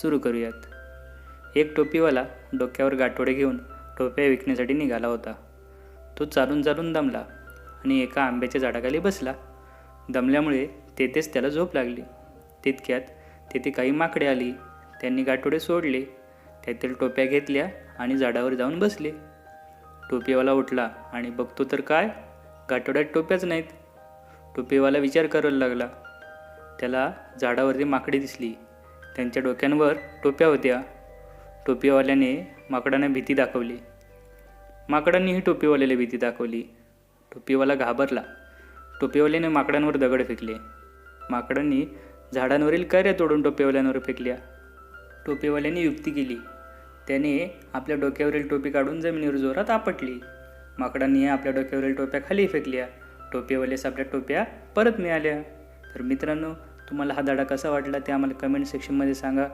सुरू करूयात. एक टोपीवाला डोक्यावर गाठोडे घेऊन टोप्या विकण्यासाठी निघाला होता. तो चालून चालून दमला आणि एका आंब्याच्या झाडाखाली बसला. दमल्यामुळे तेथेच त्याला झोप लागली. तितक्यात तेथे काही माकडे आली. त्यांनी गाठोडे सोडले, त्यातील टोप्या घेतल्या आणि झाडावर जाऊन बसले. टोपीवाला उठला आणि बघतो तर काय, गाठोड्यात टोप्याच नाहीत. टोपीवाला विचार करायला लागला. त्याला झाडावरती माकडे दिसली. त्यांच्या डोक्यांवर टोप्या होत्या. टोपीवाल्याने माकडांना भीती दाखवली. माकडांनीही टोपीवाल्याला भीती दाखवली. टोपीवाला घाबरला. टोपीवाल्याने माकडांवर दगड फेकले. माकडांनी झाडांवरील कैऱ्या तोडून टोपीवाल्यांवर फेकल्या. टोपीवाल्याने युक्ती केली. त्याने आपल्या डोक्यावरील टोपी काढून जमिनीवर जोरात आपटली. माकडांनी आपल्या डोक्यावरील टोप्या खाली फेकल्या. टोपीवाल्यास आपल्या टोप्या परत मिळाल्या. तर मित्रांनो, तुम्हाला हा धडा कसा वाटला ते आम्हाला कमेंट सेक्शनमध्ये सांगा.